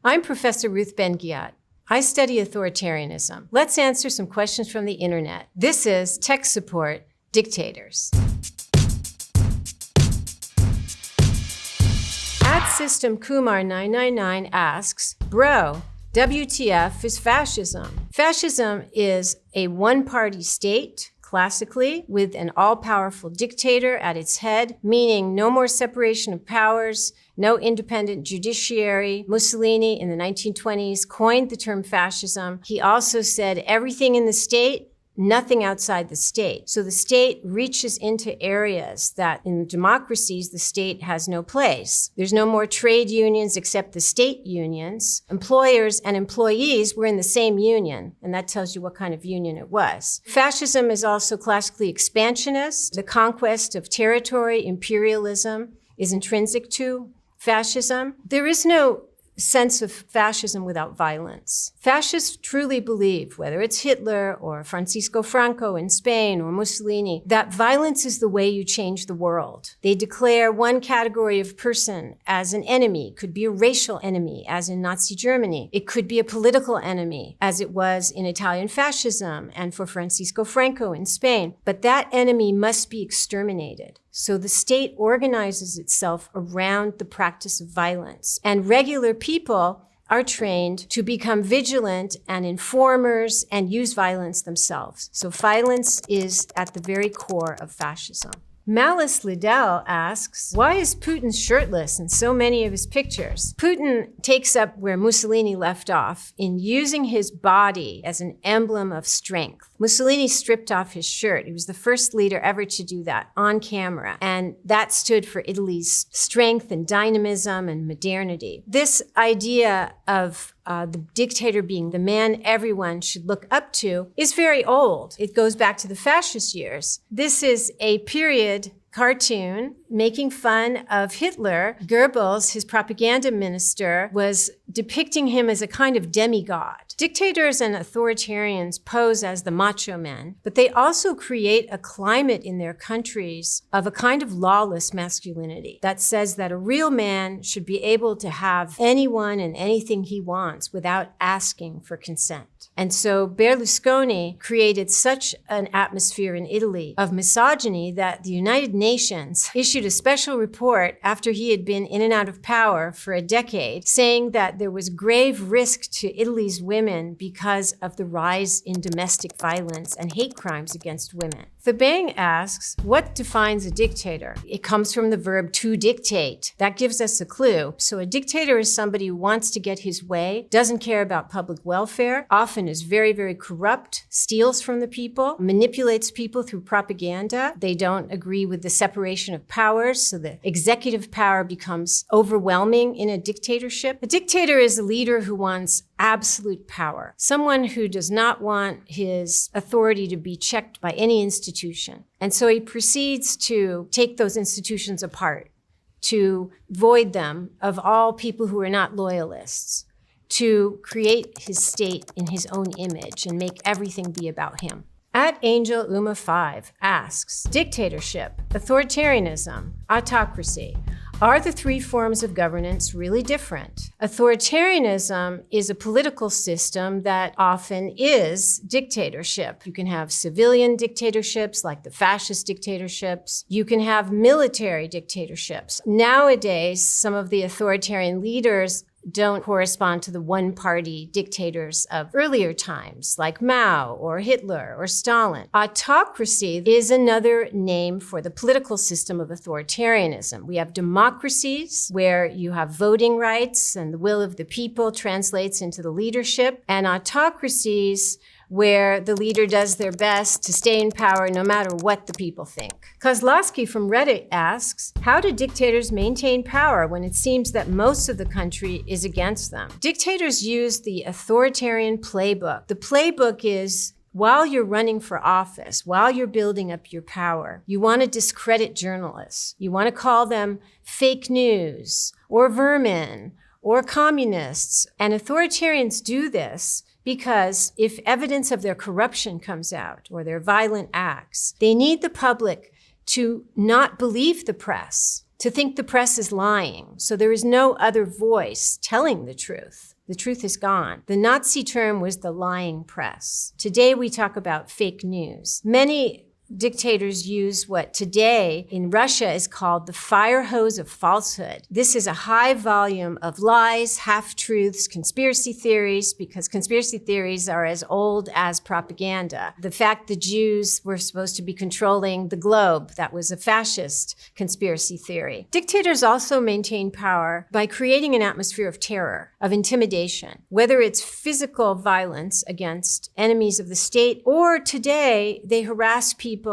I'm Professor Ruth Ben-Ghiat. I study authoritarianism. Let's answer some questions from the internet. This is Tech Support, Dictators. @System Kumar 999 asks, Bro, WTF is fascism? Fascism is a one-party state, classically, with an all-powerful dictator at its head, meaning no more separation of powers, no independent judiciary. Mussolini in the 1920s coined the term fascism. He also said everything in the state, nothing outside the state. So the state reaches into areas that in democracies, the state has no place. There's no more trade unions except the state unions. Employers and employees were in the same union, and that tells you what kind of union it was. Fascism is also classically expansionist. The conquest of territory, imperialism, is intrinsic to fascism. There is no sense of fascism without violence. Fascists truly believe, whether it's Hitler or Francisco Franco in Spain or Mussolini, that violence is the way you change the world. They declare one category of person as an enemy. It could be a racial enemy, as in Nazi Germany. It could be a political enemy, as it was in Italian fascism and for Francisco Franco in Spain. But that enemy must be exterminated. So the state organizes itself around the practice of violence. And regular people are trained to become vigilant and informers and use violence themselves. So violence is at the very core of fascism. Malice Liddell asks, why is Putin shirtless in so many of his pictures? Putin takes up where Mussolini left off in using his body as an emblem of strength. Mussolini stripped off his shirt. He was the first leader ever to do that on camera. And that stood for Italy's strength and dynamism and modernity. This idea of the dictator being the man everyone should look up to is very old. It goes back to the fascist years. This is a period cartoon making fun of Hitler. Goebbels, his propaganda minister, was depicting him as a kind of demigod. Dictators and authoritarians pose as the macho men, but they also create a climate in their countries of a kind of lawless masculinity that says that a real man should be able to have anyone and anything he wants without asking for consent. And so Berlusconi created such an atmosphere in Italy of misogyny that the United Nations issued a special report after he had been in and out of power for a decade, saying that there was grave risk to Italy's women because of the rise in domestic violence and hate crimes against women. Thebang asks, what defines a dictator? It comes from the verb to dictate. That gives us a clue. So a dictator is somebody who wants to get his way, doesn't care about public welfare, often is very, very corrupt, steals from the people, manipulates people through propaganda. They don't agree with the separation of powers, so the executive power becomes overwhelming in a dictatorship. A dictator is a leader who wants absolute power, someone who does not want his authority to be checked by any institution. And so he proceeds to take those institutions apart, to void them of all people who are not loyalists, to create his state in his own image and make everything be about him. @AngelUma5 asks, dictatorship, authoritarianism, autocracy, are the three forms of governance really different? Authoritarianism is a political system that often is dictatorship. You can have civilian dictatorships like the fascist dictatorships. You can have military dictatorships. Nowadays, some of the authoritarian leaders don't correspond to the one-party dictators of earlier times, like Mao or Hitler or Stalin. Autocracy is another name for the political system of authoritarianism. We have democracies where you have voting rights and the will of the people translates into the leadership, and autocracies where the leader does their best to stay in power no matter what the people think. Kozlowski from Reddit asks, how do dictators maintain power when it seems that most of the country is against them? Dictators use the authoritarian playbook. The playbook is, while you're running for office, while you're building up your power, you want to discredit journalists. You want to call them fake news or vermin or communists. And authoritarians do this because if evidence of their corruption comes out or their violent acts, they need the public to not believe the press, to think the press is lying. So there is no other voice telling the truth. The truth is gone. The Nazi term was the lying press. Today we talk about fake news. Many dictators use what today in Russia is called the fire hose of falsehood. This is a high volume of lies, half-truths, conspiracy theories, because conspiracy theories are as old as propaganda. The fact the Jews were supposed to be controlling the globe, that was a fascist conspiracy theory. Dictators also maintain power by creating an atmosphere of terror, of intimidation, whether it's physical violence against enemies of the state, or today they harass people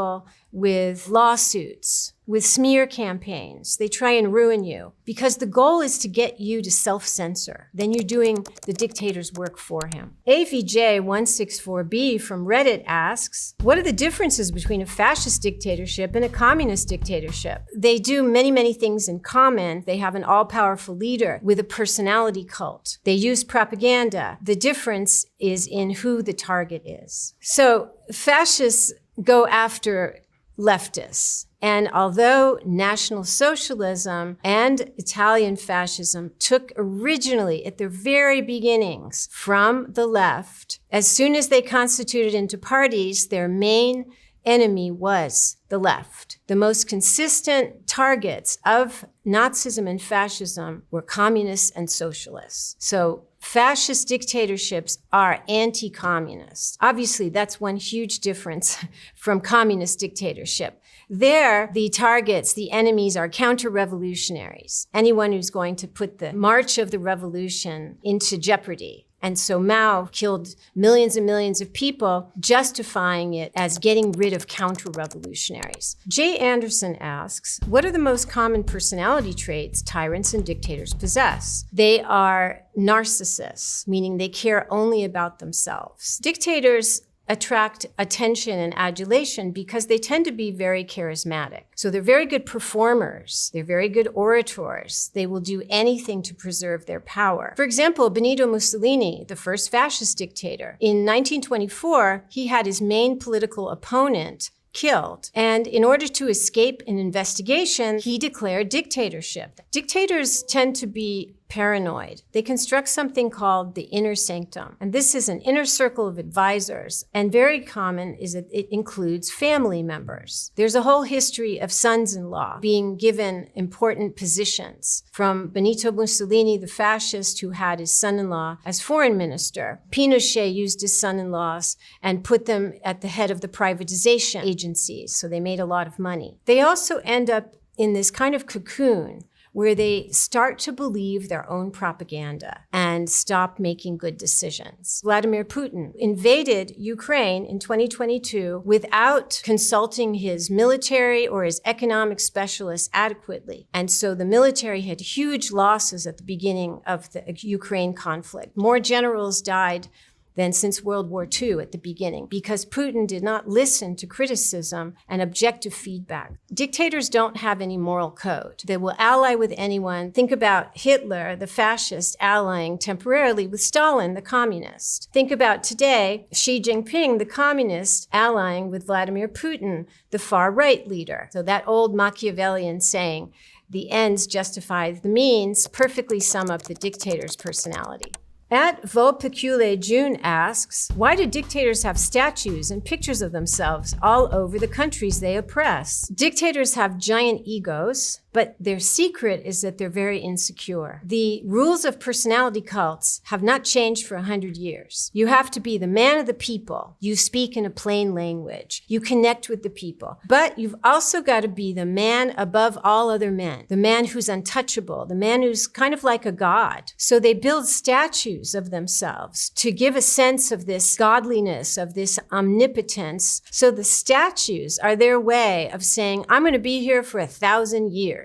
with lawsuits, with smear campaigns. They try and ruin you because the goal is to get you to self-censor. Then you're doing the dictator's work for him. AVJ164B from Reddit asks, what are the differences between a fascist dictatorship and a communist dictatorship? They do many, many things in common. They have an all-powerful leader with a personality cult. They use propaganda. The difference is in who the target is. So fascists go after leftists. And although National Socialism and Italian fascism took originally at their very beginnings from the left, as soon as they constituted into parties, their main enemy was the left. The most consistent targets of Nazism and fascism were communists and socialists. So fascist dictatorships are anti-communist. Obviously, that's one huge difference from communist dictatorship. There, the targets, the enemies are counter-revolutionaries, anyone who's going to put the march of the revolution into jeopardy. And so Mao killed millions and millions of people, justifying it as getting rid of counter-revolutionaries. Jay Anderson asks, what are the most common personality traits tyrants and dictators possess? They are narcissists, meaning they care only about themselves. Dictators attract attention and adulation because they tend to be very charismatic. So they're very good performers. They're very good orators. They will do anything to preserve their power. For example, Benito Mussolini, the first fascist dictator, in 1924, he had his main political opponent killed. And in order to escape an investigation, he declared dictatorship. Dictators tend to be paranoid. They construct something called the inner sanctum. And this is an inner circle of advisors. And very common is that it includes family members. There's a whole history of sons-in-law being given important positions, from Benito Mussolini, the fascist, who had his son-in-law as foreign minister. Pinochet used his son-in-laws and put them at the head of the privatization agencies, so they made a lot of money. They also end up in this kind of cocoon where they start to believe their own propaganda and stop making good decisions. Vladimir Putin invaded Ukraine in 2022 without consulting his military or his economic specialists adequately. And so the military had huge losses at the beginning of the Ukraine conflict. More generals died than since World War II at the beginning, because Putin did not listen to criticism and objective feedback. Dictators don't have any moral code. They will ally with anyone. Think about Hitler, the fascist, allying temporarily with Stalin, the communist. Think about today, Xi Jinping, the communist, allying with Vladimir Putin, the far-right leader. So that old Machiavellian saying, the ends justify the means, perfectly sum up the dictator's personality. At Volpecule June asks, why do dictators have statues and pictures of themselves all over the countries they oppress? Dictators have giant egos, but their secret is that they're very insecure. The rules of personality cults have not changed for 100 years. You have to be the man of the people. You speak in a plain language. You connect with the people. But you've also got to be the man above all other men, the man who's untouchable, the man who's kind of like a god. So they build statues of themselves to give a sense of this godliness, of this omnipotence. So the statues are their way of saying, I'm going to be here for 1,000 years.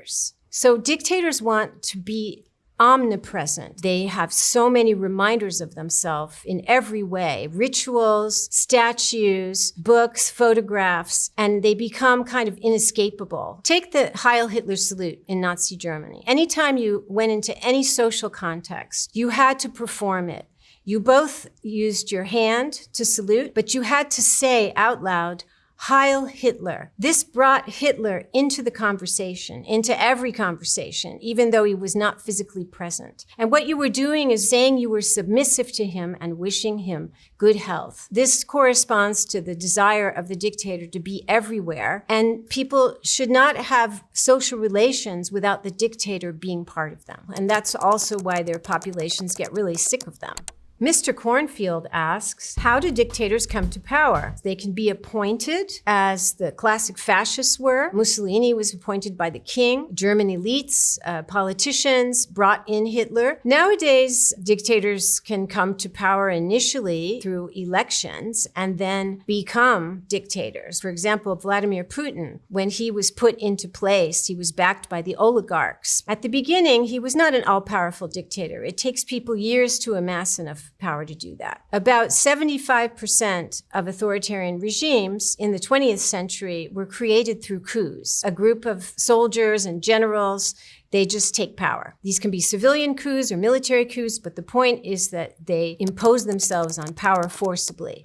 So dictators want to be omnipresent. They have so many reminders of themselves in every way, rituals, statues, books, photographs, and they become kind of inescapable. Take the Heil Hitler salute in Nazi Germany. Anytime you went into any social context, you had to perform it. You both used your hand to salute, but you had to say out loud, Heil Hitler. This brought Hitler into the conversation, into every conversation, even though he was not physically present. And what you were doing is saying you were submissive to him and wishing him good health. This corresponds to the desire of the dictator to be everywhere, and people should not have social relations without the dictator being part of them. And that's also why their populations get really sick of them. Mr. Cornfield asks, how do dictators come to power? They can be appointed, as the classic fascists were. Mussolini was appointed by the king. German elites, politicians brought in Hitler. Nowadays, dictators can come to power initially through elections and then become dictators. For example, Vladimir Putin, when he was put into place, he was backed by the oligarchs. At the beginning, he was not an all-powerful dictator. It takes people years to amass enough power to do that. About 75% of authoritarian regimes in the 20th century were created through coups. A group of soldiers and generals, they just take power. These can be civilian coups or military coups, but the point is that they impose themselves on power forcibly.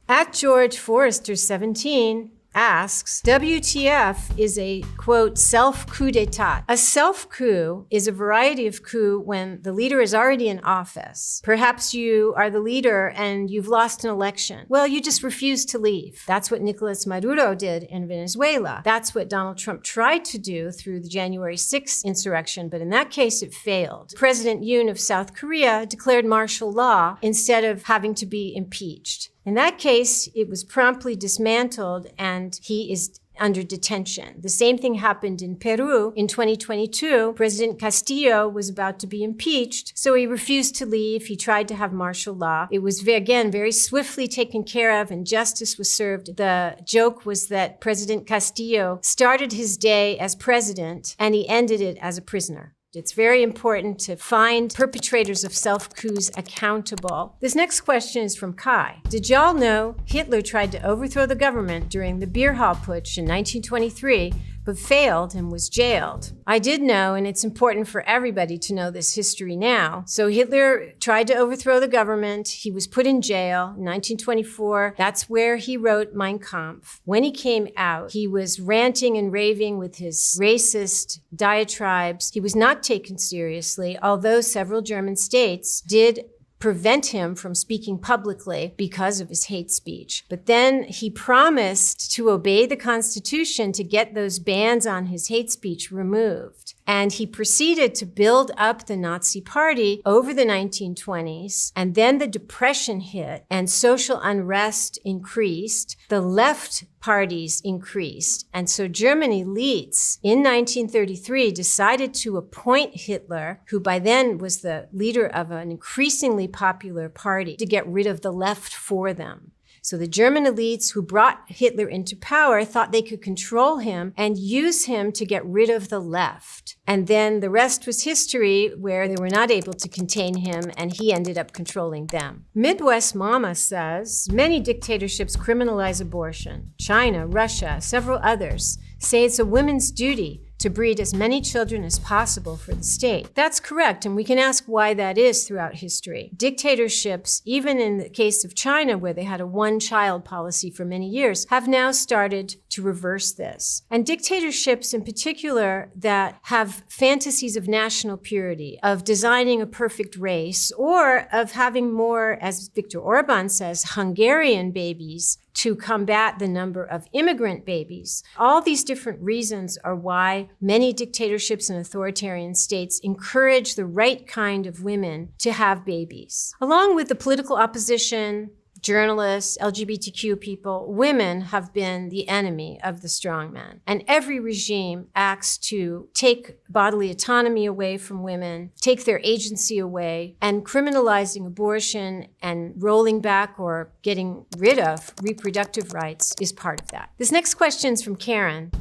At George Forrester 17 asks, WTF is a, quote, self-coup d'etat. A self-coup is a variety of coup when the leader is already in office. Perhaps you are the leader and you've lost an election. Well, you just refuse to leave. That's what Nicolas Maduro did in Venezuela. That's what Donald Trump tried to do through the January 6th insurrection, but in that case, it failed. President Yoon of South Korea declared martial law instead of having to be impeached. In that case, it was promptly dismantled and he is under detention. The same thing happened in Peru in 2022. President Castillo was about to be impeached, so he refused to leave. He tried to have martial law. It was, again, very swiftly taken care of and justice was served. The joke was that President Castillo started his day as president and he ended it as a prisoner. It's very important to find perpetrators of self-coups accountable. This next question is from Kai. Did y'all know Hitler tried to overthrow the government during the beer hall putsch in 1923, but failed and was jailed? I did know, and it's important for everybody to know this history now. So Hitler tried to overthrow the government. He was put in jail in 1924. That's where he wrote Mein Kampf. When he came out, he was ranting and raving with his racist diatribes. He was not taken seriously, although several German states did prevent him from speaking publicly because of his hate speech. But then he promised to obey the Constitution to get those bans on his hate speech removed. And he proceeded to build up the Nazi Party over the 1920s. And then the Depression hit and social unrest increased. The left parties increased. And so German elites in 1933 decided to appoint Hitler, who by then was the leader of an increasingly popular party, to get rid of the left for them. So the German elites who brought Hitler into power thought they could control him and use him to get rid of the left. And then the rest was history, where they were not able to contain him and he ended up controlling them. Midwest Mama says, many dictatorships criminalize abortion. China, Russia, several others say it's a woman's duty to breed as many children as possible for the state. That's correct, and we can ask why that is throughout history. Dictatorships, even in the case of China, where they had a one-child policy for many years, have now started to reverse this. And dictatorships in particular that have fantasies of national purity, of designing a perfect race, or of having more, as Viktor Orbán says, Hungarian babies to combat the number of immigrant babies. All these different reasons are why many dictatorships and authoritarian states encourage the right kind of women to have babies. Along with the political opposition, journalists, LGBTQ people, women have been the enemy of the strongman. And every regime acts to take bodily autonomy away from women, take their agency away, and criminalizing abortion and rolling back or getting rid of reproductive rights is part of that. This next question is from Karen.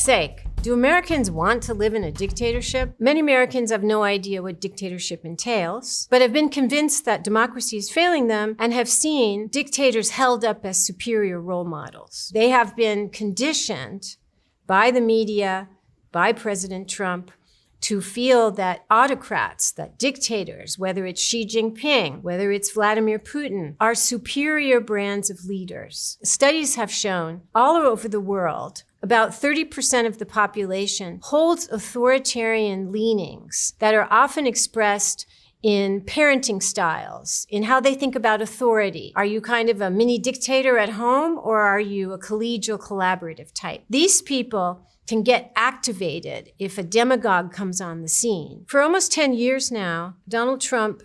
Sake. Do Americans want to live in a dictatorship? Many Americans have no idea what dictatorship entails, but have been convinced that democracy is failing them and have seen dictators held up as superior role models. They have been conditioned by the media, by President Trump, to feel that autocrats, that dictators, whether it's Xi Jinping, whether it's Vladimir Putin, are superior brands of leaders. Studies have shown all over the world, about 30% of the population holds authoritarian leanings that are often expressed in parenting styles, in how they think about authority. Are you kind of a mini dictator at home, or are you a collegial collaborative type? These people can get activated if a demagogue comes on the scene. For almost 10 years now, Donald Trump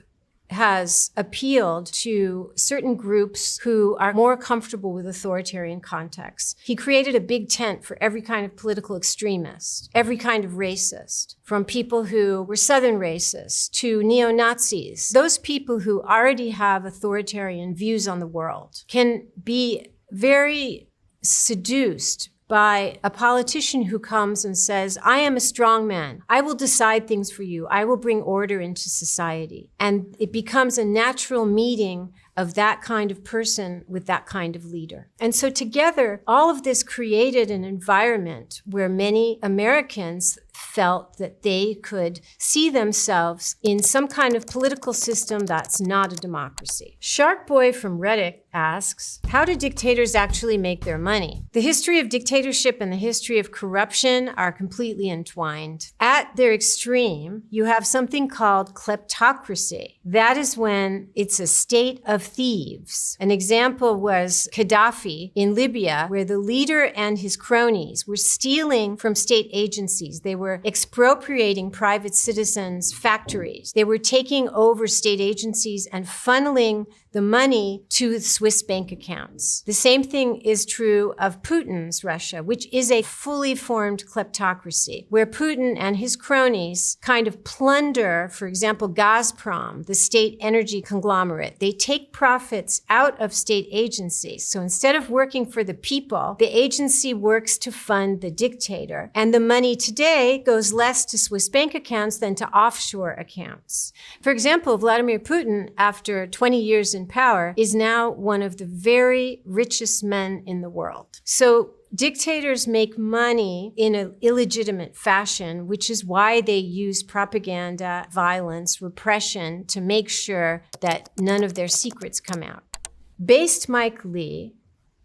has appealed to certain groups who are more comfortable with authoritarian contexts. He created a big tent for every kind of political extremist, every kind of racist, from people who were Southern racists to neo-Nazis. Those people who already have authoritarian views on the world can be very seduced by a politician who comes and says, I am a strong man. I will decide things for you. I will bring order into society. And it becomes a natural meeting of that kind of person with that kind of leader. And so together, all of this created an environment where many Americans felt that they could see themselves in some kind of political system that's not a democracy. Shark Boy from Reddit asks, how do dictators actually make their money? The history of dictatorship and the history of corruption are completely entwined. At their extreme, you have something called kleptocracy. That is when it's a state of thieves. An example was Gaddafi in Libya, where the leader and his cronies were stealing from state agencies. They were expropriating private citizens' factories. They were taking over state agencies and funneling the money to Swiss bank accounts. The same thing is true of Putin's Russia, which is a fully formed kleptocracy, where Putin and his cronies kind of plunder, for example, Gazprom, the state energy conglomerate. They take profits out of state agencies. So instead of working for the people, the agency works to fund the dictator. And the money today goes less to Swiss bank accounts than to offshore accounts. For example, Vladimir Putin, after 20 years in power, is now one of the very richest men in the world. So dictators make money in an illegitimate fashion, which is why they use propaganda, violence, repression to make sure that none of their secrets come out. Based Mike Lee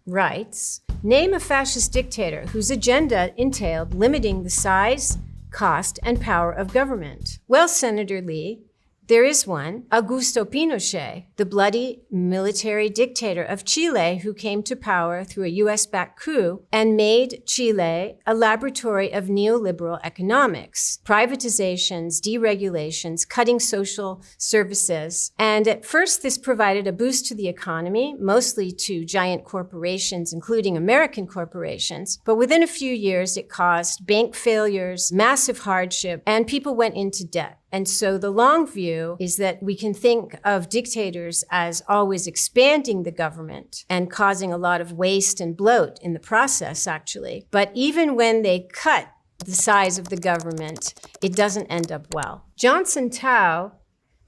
writes, name a fascist dictator whose agenda entailed limiting the size, cost, and power of government. Well, Senator Lee, there is one, Augusto Pinochet, the bloody military dictator of Chile who came to power through a US-backed coup and made Chile a laboratory of neoliberal economics, privatizations, deregulations, cutting social services. And at first, this provided a boost to the economy, mostly to giant corporations, including American corporations. But within a few years, it caused bank failures, massive hardship, and people went into debt. And so the long view is that we can think of dictators as always expanding the government and causing a lot of waste and bloat in the process, actually. But even when they cut the size of the government, it doesn't end up well. Johnson Tao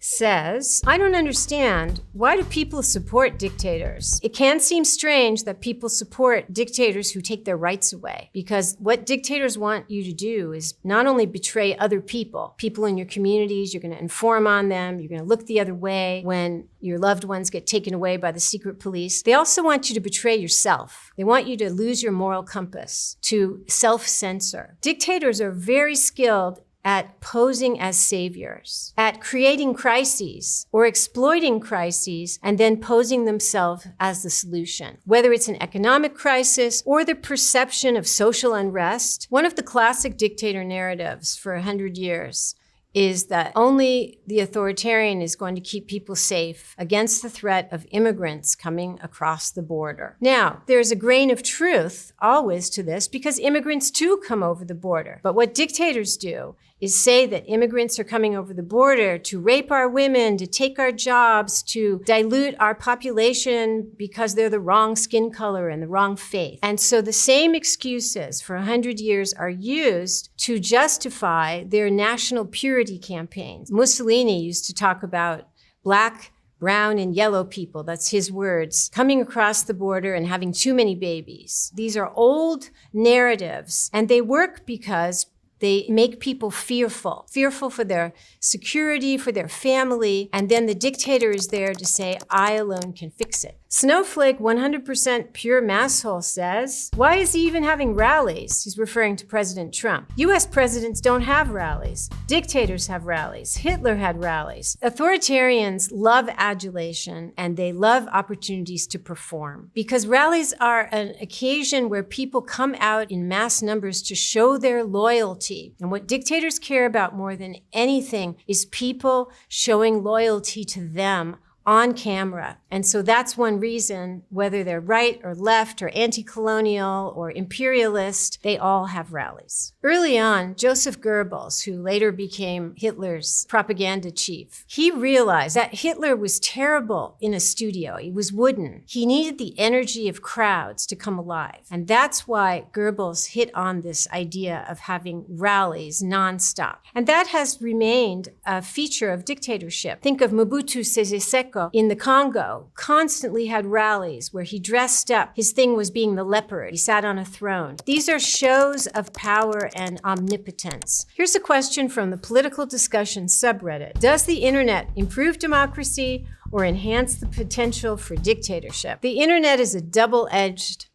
says, I don't understand. Why do people support dictators? It can seem strange that people support dictators who take their rights away, because what dictators want you to do is not only betray other people in your communities, you're going to inform on them, you're going to look the other way when your loved ones get taken away by the secret police. They also want you to betray yourself. They want you to lose your moral compass, to self-censor. Dictators are very skilled at posing as saviors, at creating crises or exploiting crises and then posing themselves as the solution. Whether it's an economic crisis or the perception of social unrest, one of the classic dictator narratives for 100 years is that only the authoritarian is going to keep people safe against the threat of immigrants coming across the border. Now, there's a grain of truth always to this because immigrants too come over the border. But what dictators do is say that immigrants are coming over the border to rape our women, to take our jobs, to dilute our population because they're the wrong skin color and the wrong faith. And so the same excuses for 100 years are used to justify their national purity campaigns. Mussolini used to talk about black, brown, and yellow people, that's his words, coming across the border and having too many babies. These are old narratives, and they work because They make people fearful for their security, for their family, and then the dictator is there to say, I alone can fix it. Snowflake 100% pure masshole says, why is he even having rallies? He's referring to President Trump. US presidents don't have rallies. Dictators have rallies. Hitler had rallies. Authoritarians love adulation and they love opportunities to perform because rallies are an occasion where people come out in mass numbers to show their loyalty. And what dictators care about more than anything is people showing loyalty to them on camera. And so that's one reason, whether they're right or left or anti-colonial or imperialist, they all have rallies. Early on, Joseph Goebbels, who later became Hitler's propaganda chief, he realized that Hitler was terrible in a studio. He was wooden. He needed the energy of crowds to come alive. And that's why Goebbels hit on this idea of having rallies nonstop. And that has remained a feature of dictatorship. Think of Mobutu Sese Seko in the Congo, constantly had rallies where he dressed up. His thing was being the leopard. He sat on a throne. These are shows of power and omnipotence. Here's a question from the political discussion subreddit. Does the internet improve democracy or enhance the potential for dictatorship? The internet is a double-edged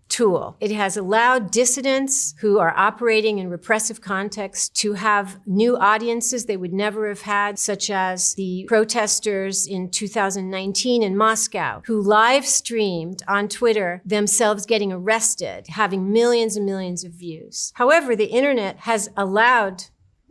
tool. It has allowed dissidents who are operating in repressive contexts to have new audiences they would never have had, such as the protesters in 2019 in Moscow, who live streamed on Twitter themselves getting arrested, having millions and millions of views. However, the internet has allowed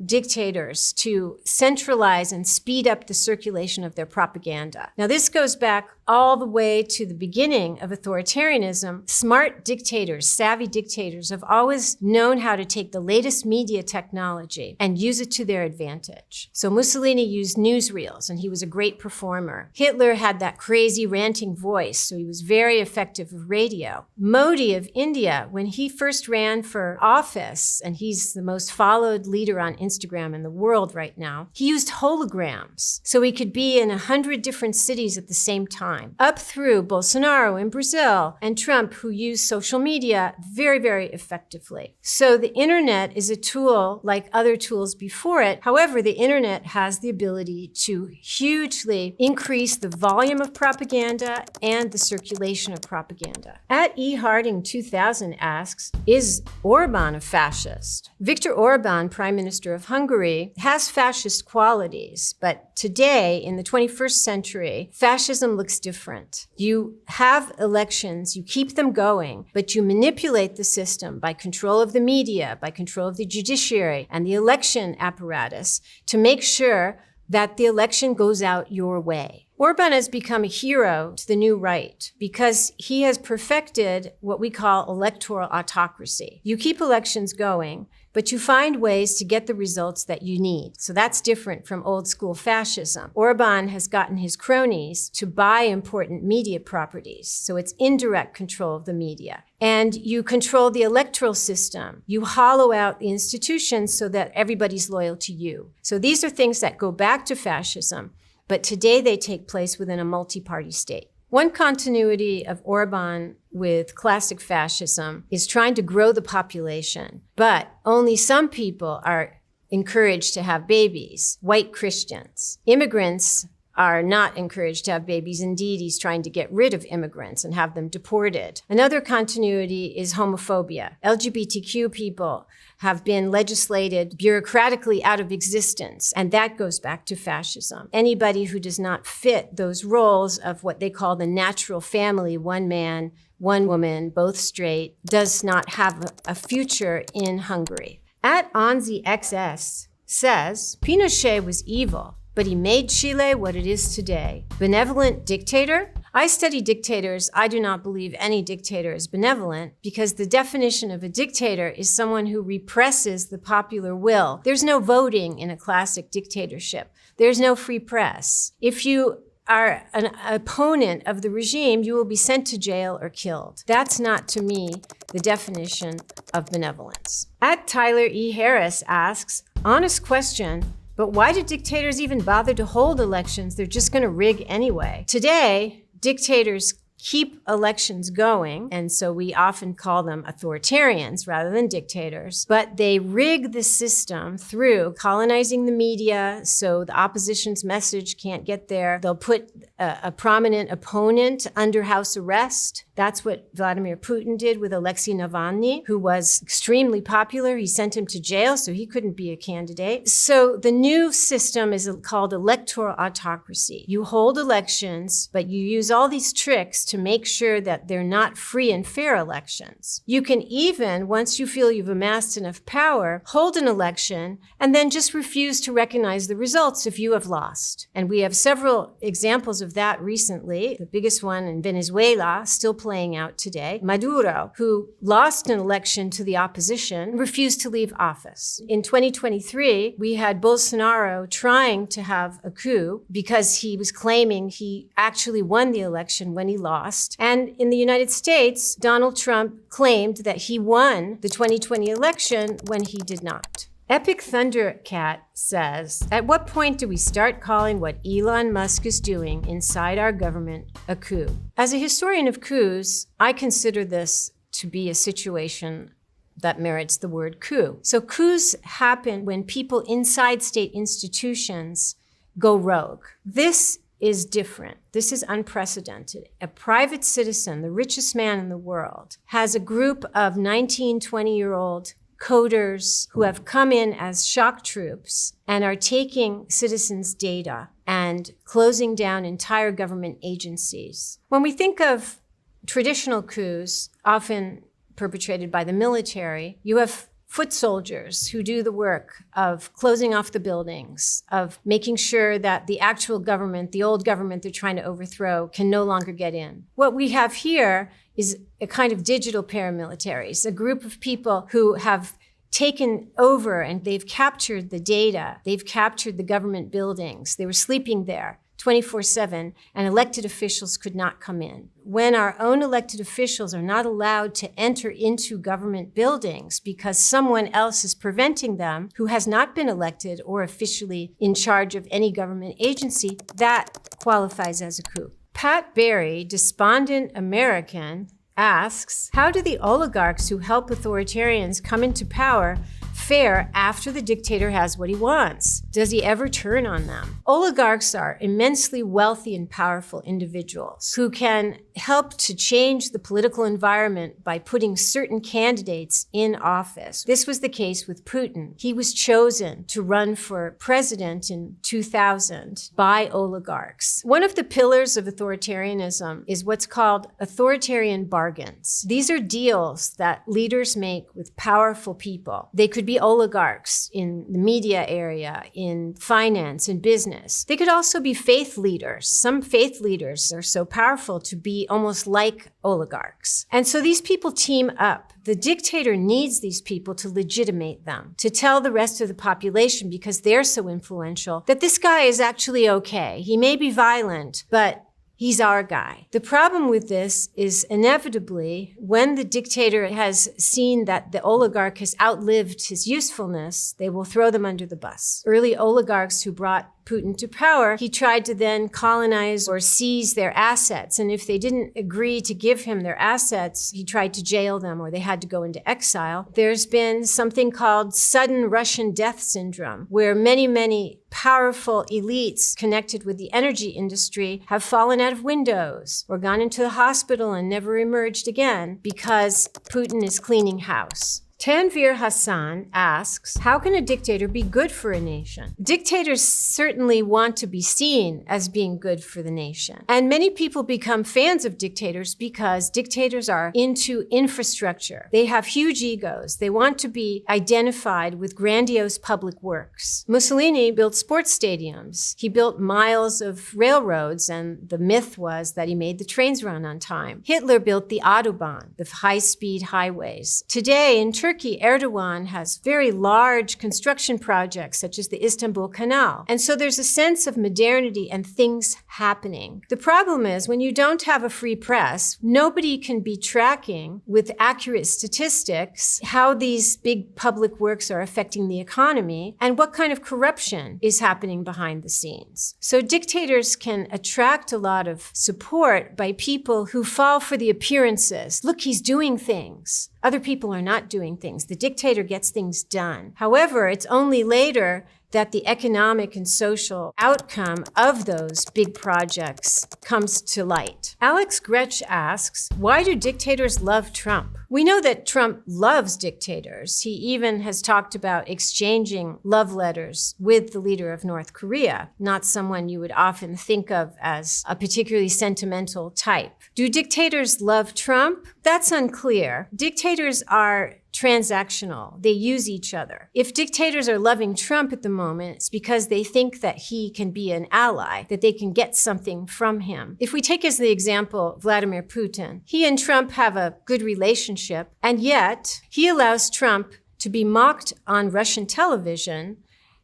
dictators to centralize and speed up the circulation of their propaganda. Now, this goes back all the way to the beginning of authoritarianism. Smart dictators, savvy dictators, have always known how to take the latest media technology and use it to their advantage. So Mussolini used newsreels, and he was a great performer. Hitler had that crazy ranting voice, so he was very effective with radio. Modi of India, when he first ran for office, and he's the most followed leader on Instagram in the world right now, he used holograms, so he could be in 100 different cities at the same time. Up through Bolsonaro in Brazil and Trump, who used social media very, very effectively. So the internet is a tool like other tools before it. However, the internet has the ability to hugely increase the volume of propaganda and the circulation of propaganda. At E. Harding 2000 asks, is Orbán a fascist? Viktor Orbán, Prime Minister of Hungary, has fascist qualities, but today, in the 21st century, fascism looks different. You have elections, you keep them going, but you manipulate the system by control of the media, by control of the judiciary and the election apparatus to make sure that the election goes out your way. Orbán has become a hero to the new right because he has perfected what we call electoral autocracy. You keep elections going, but you find ways to get the results that you need. So that's different from old school fascism. Orbán has gotten his cronies to buy important media properties. So it's indirect control of the media. And you control the electoral system. You hollow out the institutions so that everybody's loyal to you. So these are things that go back to fascism, but today they take place within a multi-party state. One continuity of Orbán with classic fascism is trying to grow the population, but only some people are encouraged to have babies, white Christians. Immigrants are not encouraged to have babies. Indeed, he's trying to get rid of immigrants and have them deported. Another continuity is homophobia. LGBTQ people have been legislated bureaucratically out of existence, and that goes back to fascism. Anybody who does not fit those roles of what they call the natural family, one man, one woman, both straight, does not have a future in Hungary. At OnziXS says, Pinochet was evil, but he made Chile what it is today. Benevolent dictator? I study dictators. I do not believe any dictator is benevolent because the definition of a dictator is someone who represses the popular will. There's no voting in a classic dictatorship. There's no free press. If you are an opponent of the regime, you will be sent to jail or killed. That's not, to me, the definition of benevolence. At Tyler E. Harris asks, honest question, but why do dictators even bother to hold elections? They're just going to rig anyway. Today, dictators keep elections going, and so we often call them authoritarians rather than dictators, but they rig the system through colonizing the media so the opposition's message can't get there. They'll put a prominent opponent under house arrest. That's what Vladimir Putin did with Alexei Navalny, who was extremely popular. He sent him to jail, so he couldn't be a candidate. So the new system is called electoral autocracy. You hold elections, but you use all these tricks to make sure that they're not free and fair elections. You can even, once you feel you've amassed enough power, hold an election and then just refuse to recognize the results if you have lost. And we have several examples of that recently. The biggest one in Venezuela, still playing out today. Maduro, who lost an election to the opposition, refused to leave office. In 2023, we had Bolsonaro trying to have a coup because he was claiming he actually won the election when he lost. And in the United States, Donald Trump claimed that he won the 2020 election when he did not. Epic Thundercat says, at what point do we start calling what Elon Musk is doing inside our government a coup? As a historian of coups, I consider this to be a situation that merits the word coup. So coups happen when people inside state institutions go rogue. This is different. This is unprecedented. A private citizen, the richest man in the world, has a group of 19, 20-year-old coders who have come in as shock troops and are taking citizens' data and closing down entire government agencies. When we think of traditional coups, often perpetrated by the military, you have foot soldiers who do the work of closing off the buildings, of making sure that the actual government, the old government they're trying to overthrow, can no longer get in. What we have here is a kind of digital paramilitaries, a group of people who have taken over and they've captured the data, they've captured the government buildings. They were sleeping there 24/7, and elected officials could not come in. When our own elected officials are not allowed to enter into government buildings because someone else is preventing them who has not been elected or officially in charge of any government agency, that qualifies as a coup. Pat Berry, despondent American, asks, how do the oligarchs who help authoritarians come into power fare after the dictator has what he wants? Does he ever turn on them? Oligarchs are immensely wealthy and powerful individuals who can help to change the political environment by putting certain candidates in office. This was the case with Putin. He was chosen to run for president in 2000 by oligarchs. One of the pillars of authoritarianism is what's called authoritarian bargains. These are deals that leaders make with powerful people. They could be oligarchs in the media area, in finance and business. They could also be faith leaders. Some faith leaders are so powerful to be almost like oligarchs. And so these people team up. The dictator needs these people to legitimate them, to tell the rest of the population, because they're so influential, that this guy is actually okay. He may be violent, but he's our guy. The problem with this is inevitably when the dictator has seen that the oligarch has outlived his usefulness, they will throw them under the bus. Early oligarchs who brought Putin to power, he tried to then colonize or seize their assets. And if they didn't agree to give him their assets, he tried to jail them or they had to go into exile. There's been something called sudden Russian death syndrome, where many, many powerful elites connected with the energy industry have fallen out of windows or gone into the hospital and never emerged again because Putin is cleaning house. Tanvir Hassan asks, how can a dictator be good for a nation? Dictators certainly want to be seen as being good for the nation. And many people become fans of dictators because dictators are into infrastructure. They have huge egos. They want to be identified with grandiose public works. Mussolini built sports stadiums. He built miles of railroads, and the myth was that he made the trains run on time. Hitler built the Autobahn, the high-speed highways. Today, in Turkey, Erdogan has very large construction projects such as the Istanbul Canal. And so there's a sense of modernity and things happening. The problem is when you don't have a free press, nobody can be tracking with accurate statistics how these big public works are affecting the economy and what kind of corruption is happening behind the scenes. So dictators can attract a lot of support by people who fall for the appearances. Look, he's doing things. Other people are not doing things. The dictator gets things done. However, it's only later that the economic and social outcome of those big projects comes to light. Alex Gretsch asks, why do dictators love Trump? We know that Trump loves dictators. He even has talked about exchanging love letters with the leader of North Korea, not someone you would often think of as a particularly sentimental type. Do dictators love Trump? That's unclear. Dictators are transactional. They use each other. If dictators are loving Trump at the moment, it's because they think that he can be an ally, that they can get something from him. If we take as the example Vladimir Putin, he and Trump have a good relationship, and yet he allows Trump to be mocked on Russian television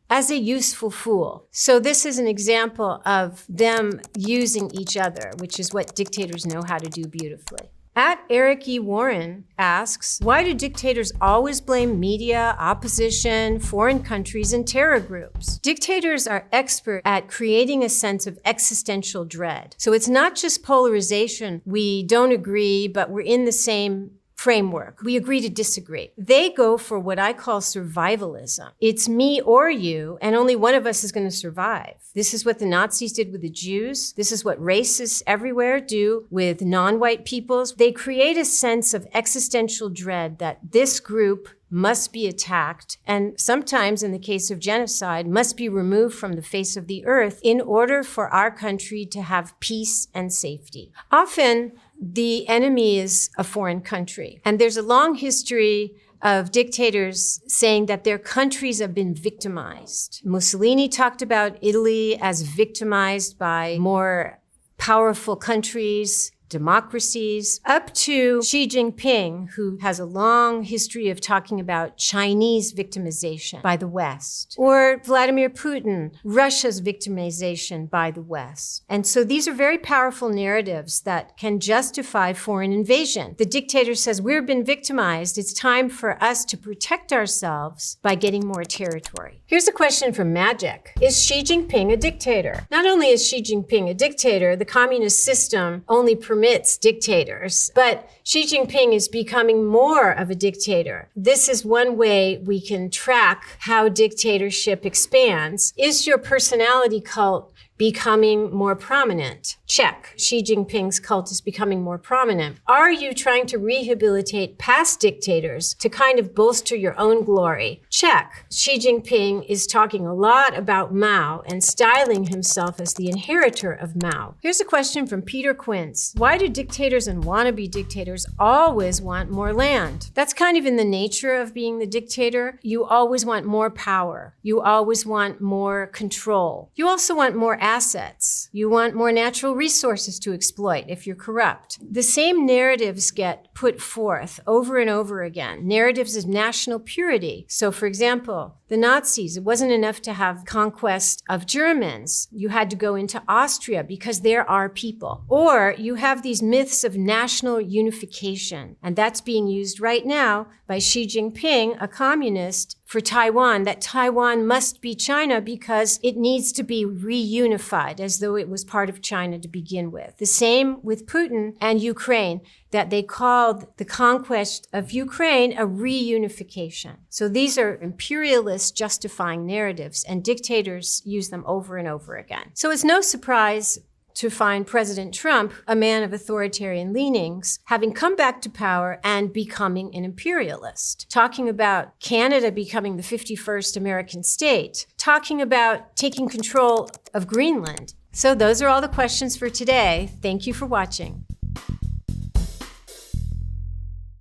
as a useful fool. So this is an example of them using each other, which is what dictators know how to do beautifully. At Eric E. Warren asks, why do dictators always blame media, opposition, foreign countries, and terror groups? Dictators are expert at creating a sense of existential dread. So it's not just polarization. We don't agree, but we're in the same framework. We agree to disagree. They go for what I call survivalism. It's me or you, and only one of us is going to survive. This is what the Nazis did with the Jews. This is what racists everywhere do with non-white peoples. They create a sense of existential dread that this group must be attacked, and sometimes, in the case of genocide, must be removed from the face of the earth in order for our country to have peace and safety. Often, the enemy is a foreign country, and there's a long history of dictators saying that their countries have been victimized. Mussolini talked about Italy as victimized by more powerful countries, democracies, up to Xi Jinping, who has a long history of talking about Chinese victimization by the West, or Vladimir Putin, Russia's victimization by the West. And so these are very powerful narratives that can justify foreign invasion. The dictator says, we've been victimized. It's time for us to protect ourselves by getting more territory. Here's a question from Magic. Is Xi Jinping a dictator? Not only is Xi Jinping a dictator, the communist system only permits dictators, but Xi Jinping is becoming more of a dictator. This is one way we can track how dictatorship expands. Is your personality cult becoming more prominent? Check. Xi Jinping's cult is becoming more prominent. Are you trying to rehabilitate past dictators to kind of bolster your own glory? Check. Xi Jinping is talking a lot about Mao and styling himself as the inheritor of Mao. Here's a question from Peter Quince. Why do dictators and wannabe dictators always want more land? That's kind of in the nature of being the dictator. You always want more power. You always want more control. You also want more assets. You want more natural resources to exploit if you're corrupt. The same narratives get put forth over and over again. Narratives of national purity. So for example, the Nazis, it wasn't enough to have conquest of Germans. You had to go into Austria because there are people. Or you have these myths of national unification. And that's being used right now by Xi Jinping, a communist, for Taiwan, that Taiwan must be China because it needs to be reunified as though it was part of China to begin with. The same with Putin and Ukraine, that they called the conquest of Ukraine a reunification. So these are imperialist justifying narratives, and dictators use them over and over again. So it's no surprise to find President Trump, a man of authoritarian leanings, having come back to power and becoming an imperialist, talking about Canada becoming the 51st American state, talking about taking control of Greenland. So those are all the questions for today. Thank you for watching.